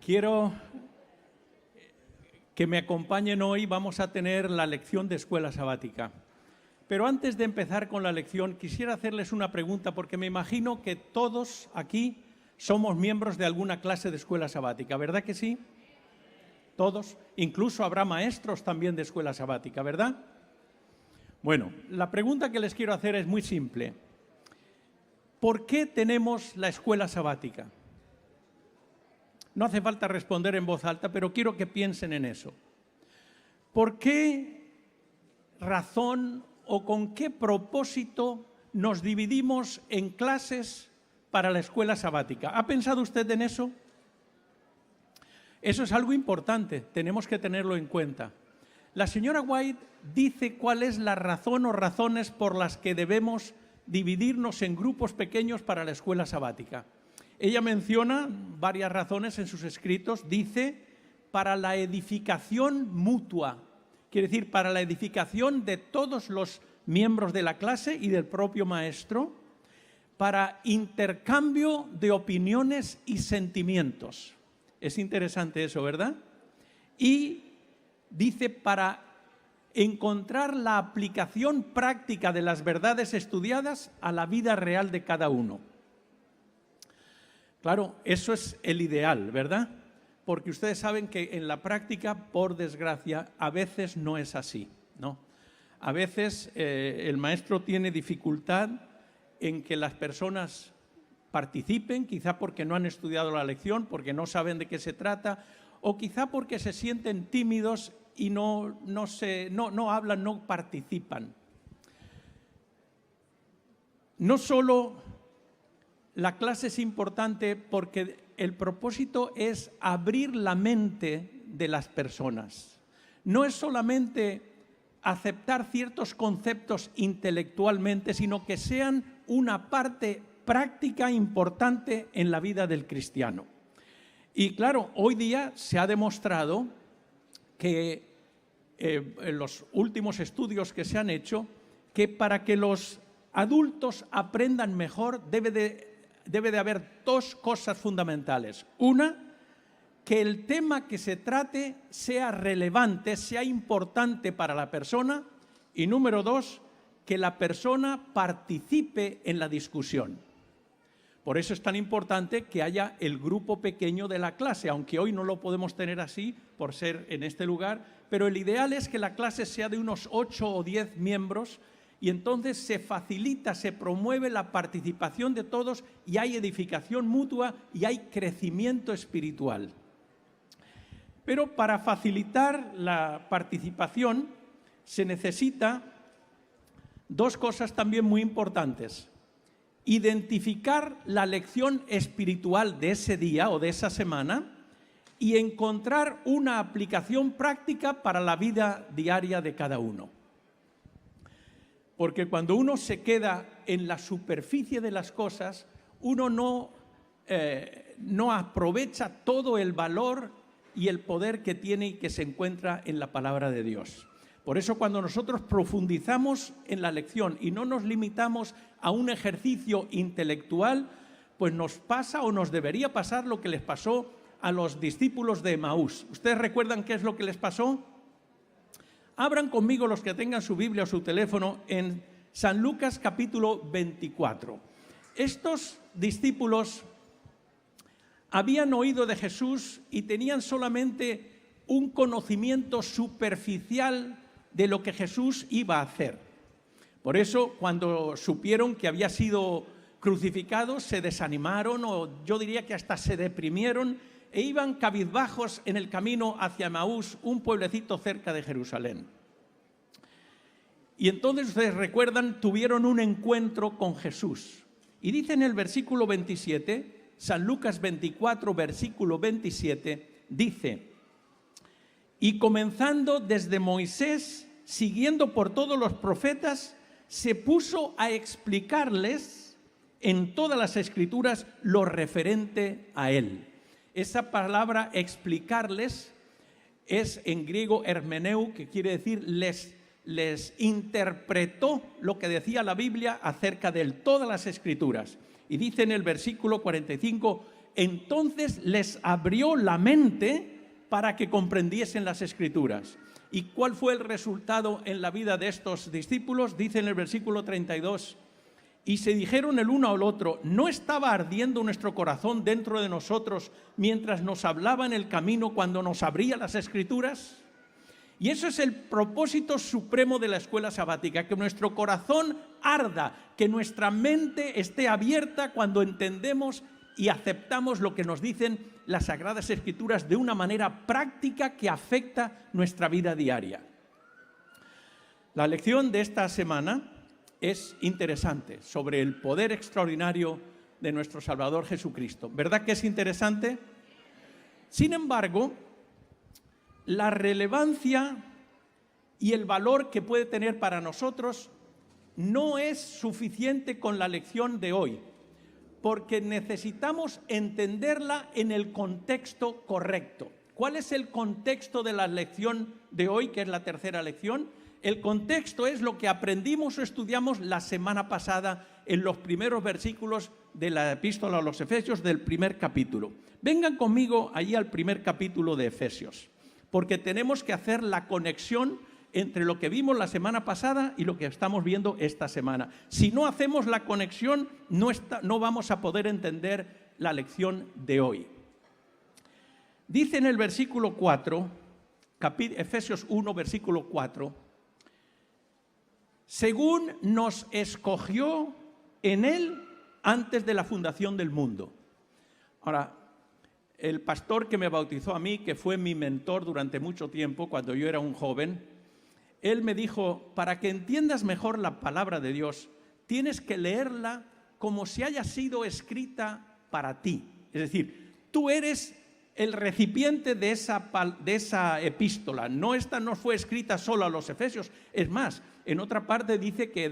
Quiero que me acompañen hoy, vamos a tener la lección de escuela sabática. Pero antes de empezar con la lección, quisiera hacerles una pregunta, porque me imagino que todos aquí somos miembros de alguna clase de escuela sabática, ¿verdad que sí? Todos, incluso habrá maestros también de escuela sabática, ¿verdad? Bueno, la pregunta que les quiero hacer es muy simple. ¿Por qué tenemos la escuela sabática? No hace falta responder en voz alta, pero quiero que piensen en eso. ¿Por qué razón o con qué propósito nos dividimos en clases para la escuela sabática? ¿Ha pensado usted en eso? Eso es algo importante, tenemos que tenerlo en cuenta. La señora White dice cuál es la razón o razones por las que debemos dividirnos en grupos pequeños para la escuela sabática. Ella menciona varias razones en sus escritos, dice, para la edificación mutua, quiere decir, para la edificación de todos los miembros de la clase y del propio maestro, para intercambio de opiniones y sentimientos. Es interesante eso, ¿verdad? Y dice, para encontrar la aplicación práctica de las verdades estudiadas a la vida real de cada uno. Claro, eso es el ideal, ¿verdad? Porque ustedes saben que en la práctica, por desgracia, a veces no es así, ¿no? A veces el maestro tiene dificultad en que las personas participen, quizá porque no han estudiado la lección, porque no saben de qué se trata, o quizá porque se sienten tímidos y no hablan, no participan. No solo la clase es importante porque el propósito es abrir la mente de las personas. No es solamente aceptar ciertos conceptos intelectualmente, sino que sean una parte práctica importante en la vida del cristiano. Y claro, hoy día se ha demostrado que en los últimos estudios que se han hecho, que para que los adultos aprendan mejor debe de haber dos cosas fundamentales. Una, que el tema que se trate sea relevante, sea importante para la persona. Y número dos, que la persona participe en la discusión. Por eso es tan importante que haya el grupo pequeño de la clase, aunque hoy no lo podemos tener así por ser en este lugar, pero el ideal es que la clase sea de unos 8 o 10 miembros y entonces se facilita, se promueve la participación de todos y hay edificación mutua y hay crecimiento espiritual. Pero para facilitar la participación se necesita dos cosas también muy importantes. Identificar la lección espiritual de ese día o de esa semana y encontrar una aplicación práctica para la vida diaria de cada uno. Porque cuando uno se queda en la superficie de las cosas, uno no aprovecha todo el valor y el poder que tiene y que se encuentra en la palabra de Dios. Por eso cuando nosotros profundizamos en la lección y no nos limitamos a un ejercicio intelectual, pues nos pasa o nos debería pasar lo que les pasó a los discípulos de Emaús. ¿Ustedes recuerdan qué es lo que les pasó? Abran conmigo los que tengan su Biblia o su teléfono en San Lucas capítulo 24. Estos discípulos habían oído de Jesús y tenían solamente un conocimiento superficial de lo que Jesús iba a hacer. Por eso, cuando supieron que había sido crucificado, se desanimaron o yo diría que hasta se deprimieron e iban cabizbajos en el camino hacia Emaús, un pueblecito cerca de Jerusalén. Y entonces, ustedes recuerdan, tuvieron un encuentro con Jesús. Y dice en el versículo 27, San Lucas 24, versículo 27, dice: y comenzando desde Moisés, siguiendo por todos los profetas, se puso a explicarles en todas las escrituras lo referente a él. Esa palabra explicarles es en griego hermeneu, que quiere decir les interpretó lo que decía la Biblia acerca de él, todas las escrituras. Y dice en el versículo 45, entonces les abrió la mente para que comprendiesen las Escrituras. ¿Y cuál fue el resultado en la vida de estos discípulos? Dice en el versículo 32, y se dijeron el uno al otro, ¿no estaba ardiendo nuestro corazón dentro de nosotros mientras nos hablaba en el camino cuando nos abría las Escrituras? Y eso es el propósito supremo de la escuela sabática, que nuestro corazón arda, que nuestra mente esté abierta cuando entendemos y aceptamos lo que nos dicen las Sagradas Escrituras de una manera práctica que afecta nuestra vida diaria. La lección de esta semana es interesante, sobre el poder extraordinario de nuestro Salvador Jesucristo. ¿Verdad que es interesante? Sin embargo, la relevancia y el valor que puede tener para nosotros no es suficiente con la lección de hoy, porque necesitamos entenderla en el contexto correcto. ¿Cuál es el contexto de la lección de hoy, que es la tercera lección? El contexto es lo que aprendimos o estudiamos la semana pasada en los primeros versículos de la Epístola a los Efesios del primer capítulo. Vengan conmigo allí al primer capítulo de Efesios, porque tenemos que hacer la conexión entre lo que vimos la semana pasada y lo que estamos viendo esta semana. Si no hacemos la conexión, no vamos a poder entender la lección de hoy. Dice en el versículo 4, Efesios 1, versículo 4, según nos escogió en Él antes de la fundación del mundo. Ahora, el pastor que me bautizó a mí, que fue mi mentor durante mucho tiempo, cuando yo era un joven, él me dijo, para que entiendas mejor la palabra de Dios, tienes que leerla como si haya sido escrita para ti. Es decir, tú eres el recipiente de esa epístola. Esta no fue escrita solo a los Efesios. Es más, en otra parte dice que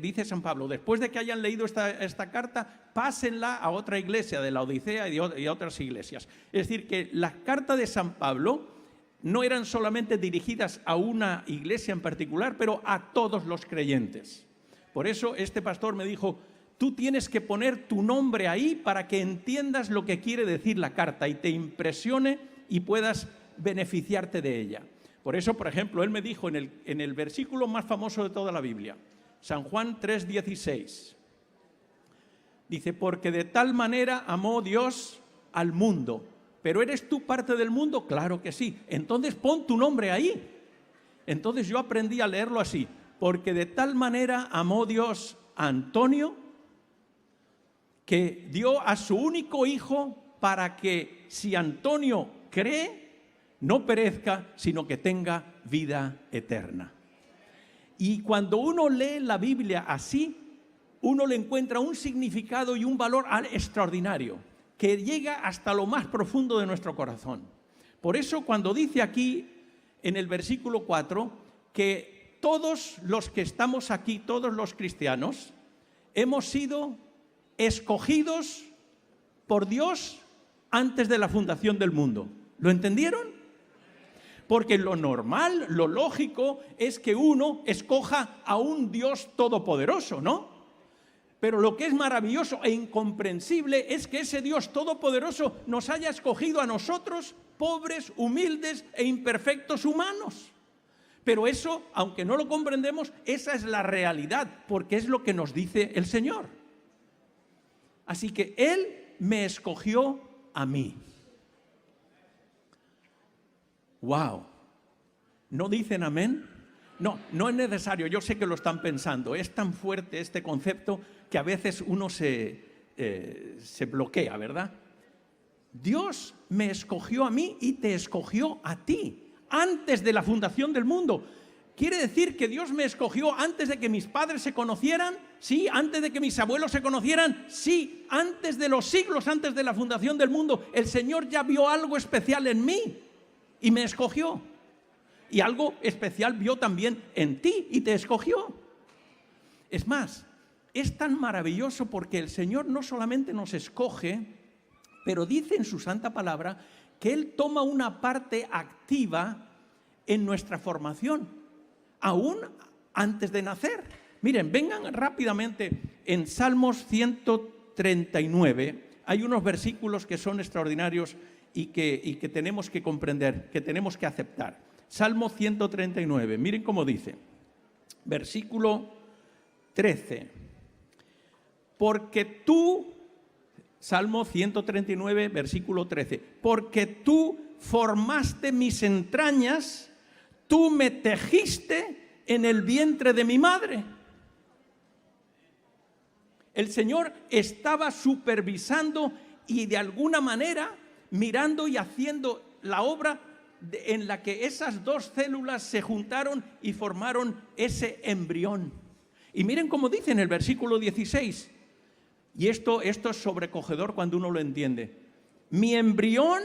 dice San Pablo, después de que hayan leído esta carta, pásenla a otra iglesia de la Odisea y a otras iglesias. Es decir, que las cartas de San Pablo no eran solamente dirigidas a una iglesia en particular, pero a todos los creyentes. Por eso este pastor me dijo, tú tienes que poner tu nombre ahí para que entiendas lo que quiere decir la carta y te impresione y puedas beneficiarte de ella. Por eso, por ejemplo, él me dijo en el versículo más famoso de toda la Biblia, San Juan 3:16, dice, porque de tal manera amó Dios al mundo. ¿Pero eres tú parte del mundo? Claro que sí. Entonces pon tu nombre ahí. Entonces yo aprendí a leerlo así, porque de tal manera amó Dios a Antonio, que dio a su único hijo para que si Antonio cree, no perezca, sino que tenga vida eterna. Y cuando uno lee la Biblia así, uno le encuentra un significado y un valor extraordinario, que llega hasta lo más profundo de nuestro corazón. Por eso cuando dice aquí en el versículo 4 que todos los que estamos aquí, todos los cristianos, hemos sido escogidos por Dios antes de la fundación del mundo. ¿Lo entendieron? Porque lo normal, lo lógico, es que uno escoja a un Dios todopoderoso, ¿no? Pero lo que es maravilloso e incomprensible es que ese Dios todopoderoso nos haya escogido a nosotros, pobres, humildes e imperfectos humanos. Pero eso, aunque no lo comprendemos, esa es la realidad, porque es lo que nos dice el Señor. Así que Él me escogió a mí. ¡Wow! ¿No dicen amén? No, no es necesario, yo sé que lo están pensando. Es tan fuerte este concepto que a veces uno se bloquea, ¿verdad? Dios me escogió a mí y te escogió a ti antes de la fundación del mundo. ¿Quiere decir que Dios me escogió antes de que mis padres se conocieran? Sí. ¿Antes de que mis abuelos se conocieran? Sí. Antes de los siglos, antes de la fundación del mundo, el Señor ya vio algo especial en mí y me escogió. Y algo especial vio también en ti y te escogió. Es más, es tan maravilloso porque el Señor no solamente nos escoge, pero dice en su santa palabra que Él toma una parte activa en nuestra formación, aún antes de nacer. Miren, vengan rápidamente en Salmos 139 hay unos versículos que son extraordinarios y que tenemos que comprender, que tenemos que aceptar. Salmo 139, miren cómo dice, versículo 13. Porque tú, Salmo 139, versículo 13, porque tú formaste mis entrañas, tú me tejiste en el vientre de mi madre. El Señor estaba supervisando y de alguna manera mirando y haciendo la obra en la que esas dos células se juntaron y formaron ese embrión. Y miren cómo dice en el versículo 16, y esto es sobrecogedor cuando uno lo entiende. Mi embrión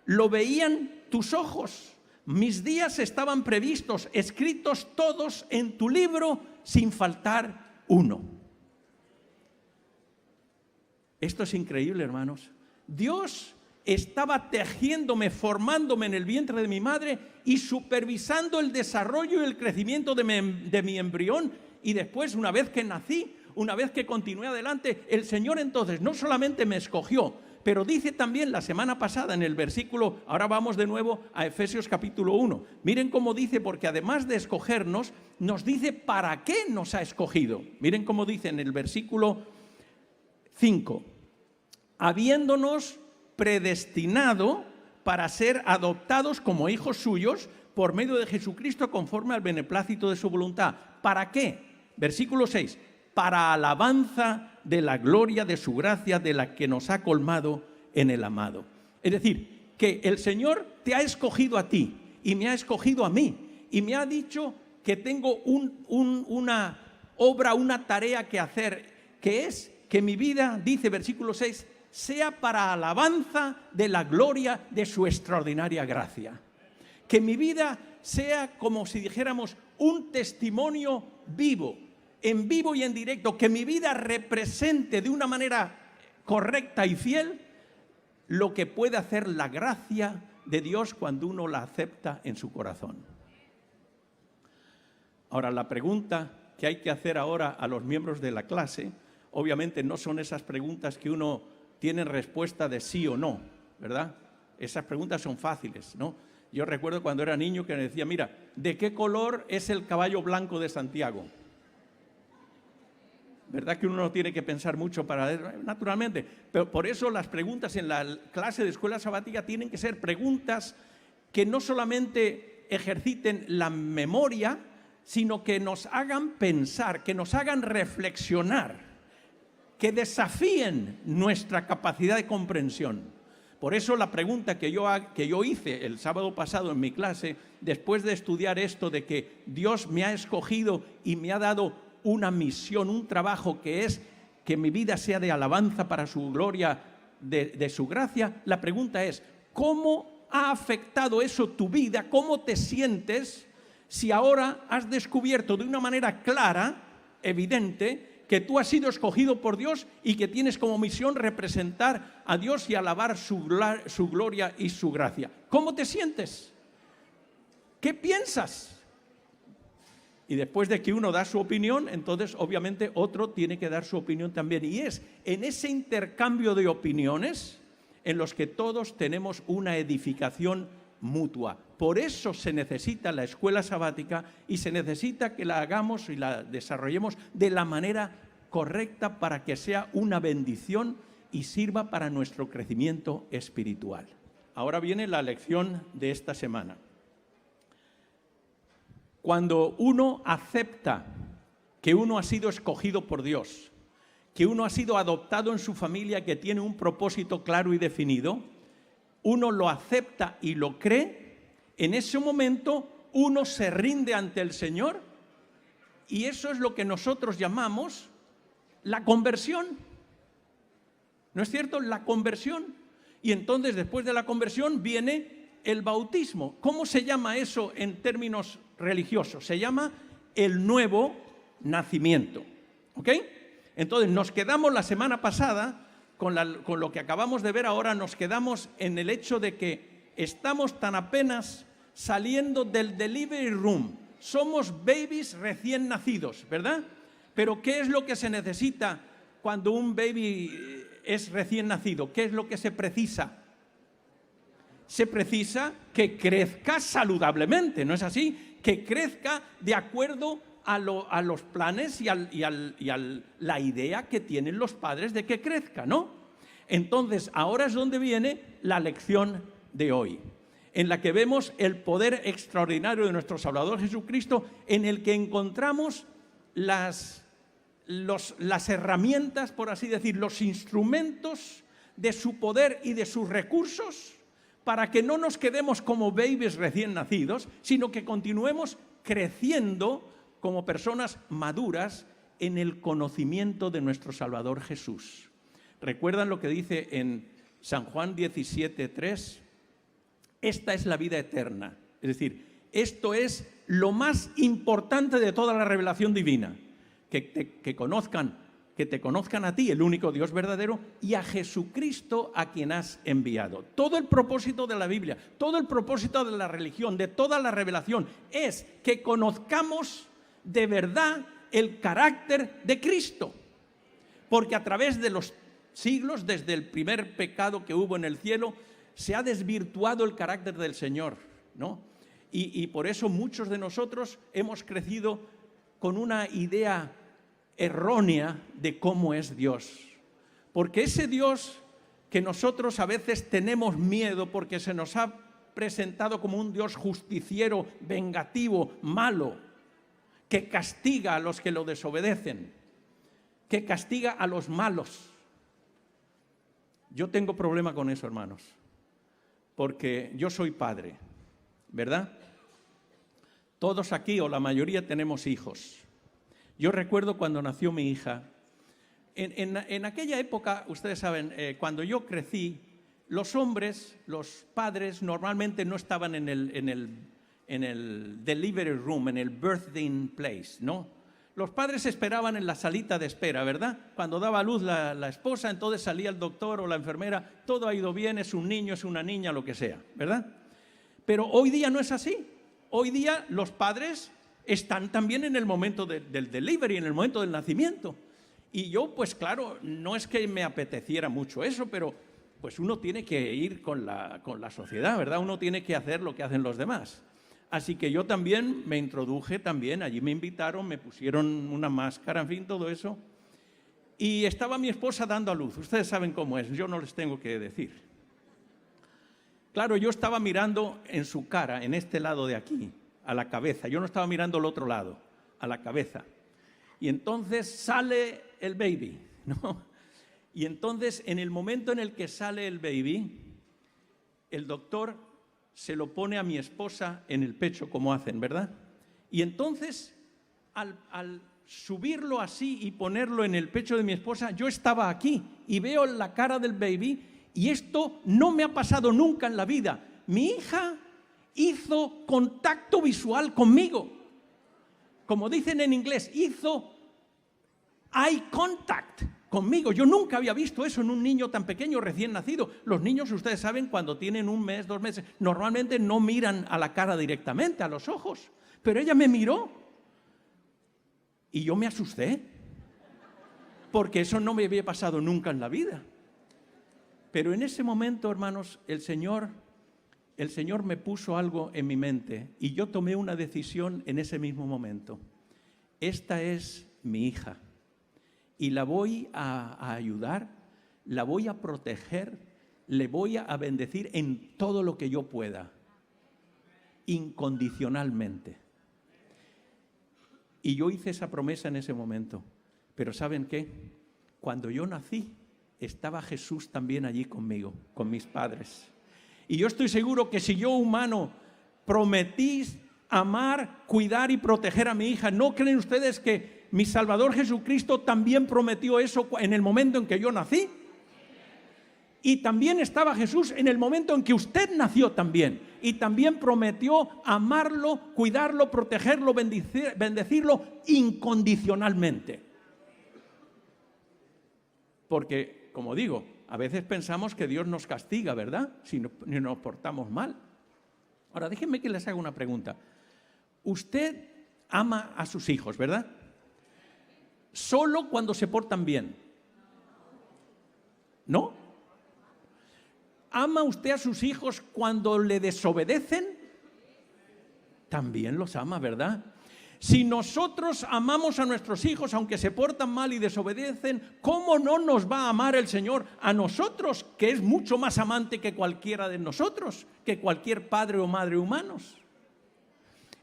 lo veían tus ojos, mis días estaban previstos, escritos todos en tu libro sin faltar uno. Esto es increíble, hermanos. Dios estaba tejiéndome, formándome en el vientre de mi madre y supervisando el desarrollo y el crecimiento de mi embrión. Y después, una vez que nací, una vez que continué adelante, el Señor entonces no solamente me escogió, pero dice también la semana pasada en el versículo, ahora vamos de nuevo a Efesios capítulo 1. Miren cómo dice, porque además de escogernos, nos dice para qué nos ha escogido. Miren cómo dice en el versículo 5. Habiéndonos predestinado para ser adoptados como hijos suyos por medio de Jesucristo conforme al beneplácito de su voluntad. ¿Para qué? Versículo 6. Para alabanza de la gloria de su gracia, de la que nos ha colmado en el amado. Es decir, que el Señor te ha escogido a ti y me ha escogido a mí y me ha dicho que tengo una obra, una tarea que hacer, que es que mi vida, dice versículo 6, sea para alabanza de la gloria de su extraordinaria gracia. Que mi vida sea como si dijéramos un testimonio vivo, en vivo y en directo, que mi vida represente de una manera correcta y fiel lo que puede hacer la gracia de Dios cuando uno la acepta en su corazón. Ahora, la pregunta que hay que hacer ahora a los miembros de la clase, obviamente no son esas preguntas que uno tiene respuesta de sí o no, ¿verdad? Esas preguntas son fáciles, ¿no? Yo recuerdo cuando era niño que me decía, mira, ¿de qué color es el caballo blanco de Santiago? ¿Verdad que uno no tiene que pensar mucho para naturalmente? Pero por eso las preguntas en la clase de escuela sabática tienen que ser preguntas que no solamente ejerciten la memoria, sino que nos hagan pensar, que nos hagan reflexionar, que desafíen nuestra capacidad de comprensión. Por eso la pregunta que yo hice el sábado pasado en mi clase, después de estudiar esto de que Dios me ha escogido y me ha dado una misión, un trabajo que es que mi vida sea de alabanza para su gloria, de su gracia, la pregunta es, ¿cómo ha afectado eso tu vida? ¿Cómo te sientes si ahora has descubierto de una manera clara, evidente, que tú has sido escogido por Dios y que tienes como misión representar a Dios y alabar su gloria y su gracia? ¿Cómo te sientes? ¿Qué piensas? Y después de que uno da su opinión, entonces obviamente otro tiene que dar su opinión también. Y es en ese intercambio de opiniones en los que todos tenemos una edificación mutua. Por eso se necesita la escuela sabática y se necesita que la hagamos y la desarrollemos de la manera correcta para que sea una bendición y sirva para nuestro crecimiento espiritual. Ahora viene la lección de esta semana. Cuando uno acepta que uno ha sido escogido por Dios, que uno ha sido adoptado en su familia, que tiene un propósito claro y definido, uno lo acepta y lo cree, en ese momento uno se rinde ante el Señor y eso es lo que nosotros llamamos la conversión. ¿No es cierto? La conversión. Y entonces después de la conversión viene el bautismo. ¿Cómo se llama eso en términos religiosos? Se llama el nuevo nacimiento. ¿Ok? Entonces nos quedamos la semana pasada con lo que acabamos de ver ahora, nos quedamos en el hecho de que estamos tan apenas saliendo del delivery room. Somos babies recién nacidos, ¿verdad? Pero ¿qué es lo que se necesita cuando un baby es recién nacido, ¿qué es lo que se precisa? Se precisa que crezca saludablemente, ¿no es así? Que crezca de acuerdo a los planes y a la idea que tienen los padres de que crezca, ¿no? Entonces, ahora es donde viene la lección de hoy, en la que vemos el poder extraordinario de nuestro Salvador Jesucristo, en el que encontramos las herramientas, por así decir, los instrumentos de su poder y de sus recursos, para que no nos quedemos como babies recién nacidos, sino que continuemos creciendo como personas maduras en el conocimiento de nuestro Salvador Jesús. ¿Recuerdan lo que dice en San Juan 17:3? Esta es la vida eterna. Es decir, esto es lo más importante de toda la revelación divina. Que te conozcan a ti, el único Dios verdadero, y a Jesucristo a quien has enviado. Todo el propósito de la Biblia, todo el propósito de la religión, de toda la revelación, es que conozcamos de verdad el carácter de Cristo. Porque a través de los siglos, desde el primer pecado que hubo en el cielo, se ha desvirtuado el carácter del Señor, ¿no? Y por eso muchos de nosotros hemos crecido con una idea errónea de cómo es Dios. Porque ese Dios que nosotros a veces tenemos miedo porque se nos ha presentado como un Dios justiciero, vengativo, malo, que castiga a los que lo desobedecen, que castiga a los malos. Yo tengo problema con eso, hermanos, porque yo soy padre, ¿verdad? Todos aquí, o la mayoría, tenemos hijos. Yo recuerdo cuando nació mi hija, en aquella época, ustedes saben, cuando yo crecí, los hombres, los padres, normalmente no estaban en el delivery room, en el birthing place, ¿no? Los padres esperaban en la salita de espera, ¿verdad? Cuando daba a luz la esposa, entonces salía el doctor o la enfermera, todo ha ido bien, es un niño, es una niña, lo que sea, ¿verdad? Pero hoy día no es así. Hoy día los padres están también en el momento del delivery, en el momento del nacimiento. Y yo, pues claro, no es que me apeteciera mucho eso, pero pues uno tiene que ir con la sociedad, ¿verdad? Uno tiene que hacer lo que hacen los demás. Así que yo también me introduje también, allí me invitaron, me pusieron una máscara, en fin, todo eso. Y estaba mi esposa dando a luz. Ustedes saben cómo es, yo no les tengo que decir. Claro, yo estaba mirando en su cara, en este lado de aquí, a la cabeza. Yo no estaba mirando al otro lado, a la cabeza. Y entonces sale el baby, ¿no? Y entonces, en el momento en el que sale el baby, el doctor se lo pone a mi esposa en el pecho, como hacen, ¿verdad? Y entonces, al subirlo así y ponerlo en el pecho de mi esposa, yo estaba aquí y veo la cara del baby, y esto no me ha pasado nunca en la vida. Mi hija hizo contacto visual conmigo. Como dicen en inglés, hizo eye contact conmigo. Yo nunca había visto eso en un niño tan pequeño, recién nacido. Los niños, ustedes saben, cuando tienen 1 mes, 2 meses, normalmente no miran a la cara directamente, a los ojos. Pero ella me miró y yo me asusté, porque eso no me había pasado nunca en la vida. Pero en ese momento, hermanos, el Señor me puso algo en mi mente y yo tomé una decisión en ese mismo momento. Esta es mi hija y la voy a ayudar, la voy a proteger, le voy a bendecir en todo lo que yo pueda, incondicionalmente. Y yo hice esa promesa en ese momento. Pero ¿saben qué? Cuando yo nací, estaba Jesús también allí conmigo, con mis padres. Y yo estoy seguro que si yo, humano, prometí amar, cuidar y proteger a mi hija, ¿no creen ustedes que mi Salvador Jesucristo también prometió eso en el momento en que yo nací? Y también estaba Jesús en el momento en que usted nació también. Y también prometió amarlo, cuidarlo, protegerlo, bendecirlo incondicionalmente. Porque, como digo, a veces pensamos que Dios nos castiga, ¿verdad? Si nos portamos mal. Ahora, déjenme que les haga una pregunta. Usted ama a sus hijos, ¿verdad? Solo cuando se portan bien. ¿No? ¿Ama usted a sus hijos cuando le desobedecen? También los ama, ¿verdad? Si nosotros amamos a nuestros hijos aunque se portan mal y desobedecen, ¿cómo no nos va a amar el Señor a nosotros, que es mucho más amante que cualquiera de nosotros, que cualquier padre o madre humanos?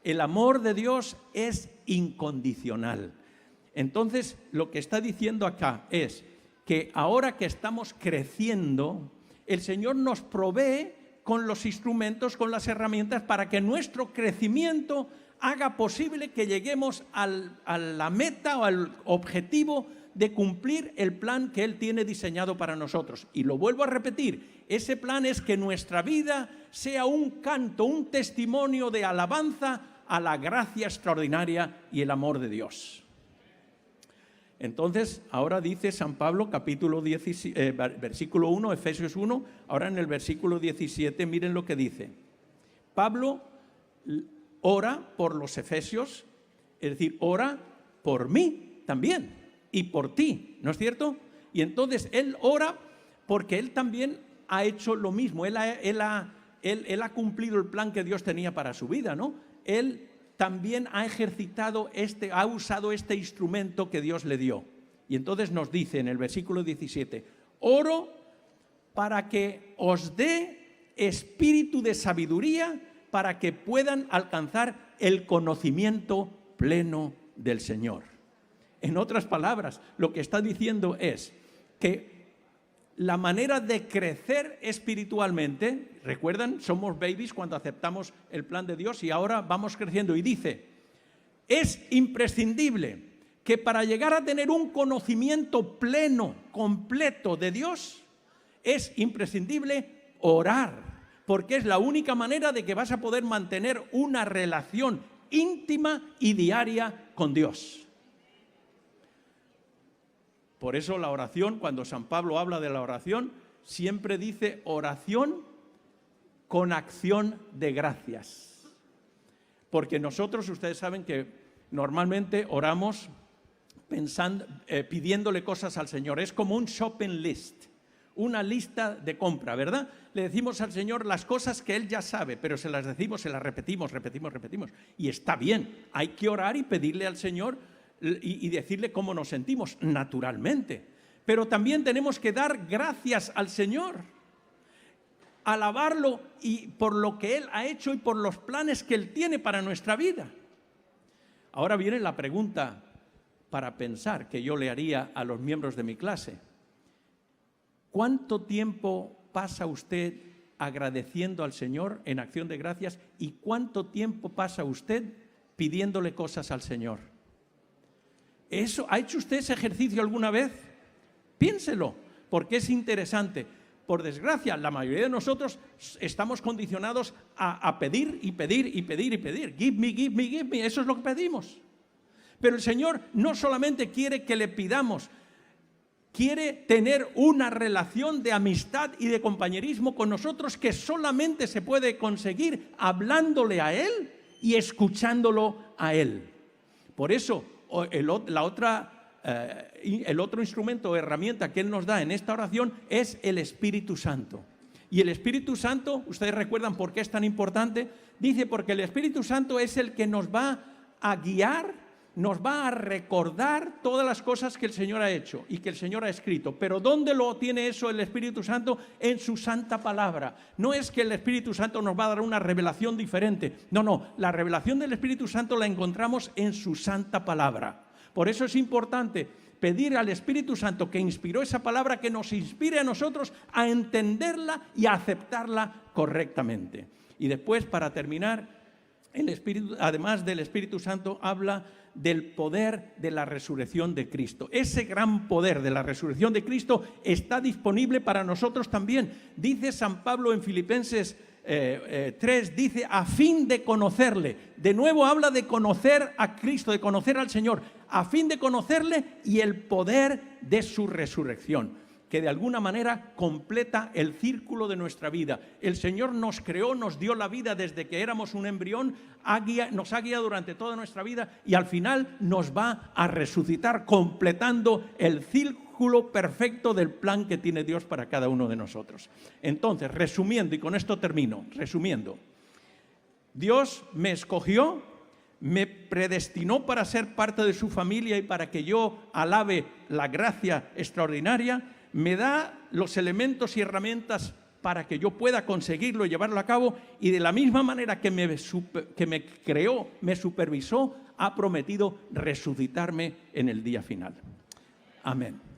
El amor de Dios es incondicional. Entonces, lo que está diciendo acá es que ahora que estamos creciendo, el Señor nos provee con los instrumentos, con las herramientas para que nuestro crecimiento haga posible que lleguemos a la meta o al objetivo de cumplir el plan que Él tiene diseñado para nosotros. Y lo vuelvo a repetir, ese plan es que nuestra vida sea un canto, un testimonio de alabanza a la gracia extraordinaria y el amor de Dios. Entonces, ahora dice San Pablo, versículo 1, Efesios 1, ahora en el versículo 17, miren lo que dice. Pablo ora por los efesios, es decir, ora por mí también y por ti, ¿no es cierto? Y entonces él ora porque él también ha hecho lo mismo, él ha cumplido el plan que Dios tenía para su vida, ¿no? Él también ha ejercitado ha usado este instrumento que Dios le dio. Y entonces nos dice en el versículo 17, oro para que os dé espíritu de sabiduría para que puedan alcanzar el conocimiento pleno del Señor. En otras palabras, lo que está diciendo es que la manera de crecer espiritualmente, recuerdan, somos babies cuando aceptamos el plan de Dios y ahora vamos creciendo. Y dice, es imprescindible que para llegar a tener un conocimiento pleno, completo de Dios, es imprescindible orar, porque es la única manera de que vas a poder mantener una relación íntima y diaria con Dios. Por eso la oración, cuando San Pablo habla de la oración, siempre dice oración con acción de gracias. Porque nosotros, ustedes saben que normalmente oramos pidiéndole cosas al Señor. Es como un shopping list, una lista de compra, ¿verdad? Le decimos al Señor las cosas que Él ya sabe, pero se las decimos, se las repetimos. Y está bien, hay que orar y pedirle al Señor y decirle cómo nos sentimos, naturalmente. Pero también tenemos que dar gracias al Señor, alabarlo y por lo que Él ha hecho y por los planes que Él tiene para nuestra vida. Ahora viene la pregunta para pensar que yo le haría a los miembros de mi clase. ¿Cuánto tiempo pasa usted agradeciendo al Señor en acción de gracias y cuánto tiempo pasa usted pidiéndole cosas al Señor? ¿Ha hecho usted ese ejercicio alguna vez? Piénselo, porque es interesante. Por desgracia, la mayoría de nosotros estamos condicionados a pedir y pedir y pedir y pedir. Give me, give me, give me. Eso es lo que pedimos. Pero el Señor no solamente quiere que le pidamos, quiere tener una relación de amistad y de compañerismo con nosotros que solamente se puede conseguir hablándole a Él y escuchándolo a Él. Por eso, el otro instrumento o herramienta que Él nos da en esta oración es el Espíritu Santo. Y el Espíritu Santo, ¿ustedes recuerdan por qué es tan importante? Dice, porque el Espíritu Santo es el que nos va a guiar, nos va a recordar todas las cosas que el Señor ha hecho y que el Señor ha escrito. Pero ¿dónde lo tiene eso el Espíritu Santo? En su santa palabra. No es que el Espíritu Santo nos va a dar una revelación diferente. No, la revelación del Espíritu Santo la encontramos en su santa palabra. Por eso es importante pedir al Espíritu Santo que inspiró esa palabra, que nos inspire a nosotros a entenderla y a aceptarla correctamente. Y después, para terminar, el Espíritu, además del Espíritu Santo, habla del poder de la resurrección de Cristo. Ese gran poder de la resurrección de Cristo está disponible para nosotros también. Dice San Pablo en Filipenses 3, dice, a fin de conocerle. De nuevo habla de conocer a Cristo, de conocer al Señor, a fin de conocerle y el poder de su resurrección, que de alguna manera completa el círculo de nuestra vida. El Señor nos creó, nos dio la vida desde que éramos un embrión, nos ha guiado durante toda nuestra vida y al final nos va a resucitar, completando el círculo vehículo perfecto del plan que tiene Dios para cada uno de nosotros. Entonces, resumiendo, y con esto termino, resumiendo, Dios me escogió, me predestinó para ser parte de su familia y para que yo alabe la gracia extraordinaria, me da los elementos y herramientas para que yo pueda conseguirlo y llevarlo a cabo, y de la misma manera que me creó, me supervisó, ha prometido resucitarme en el día final. Amén.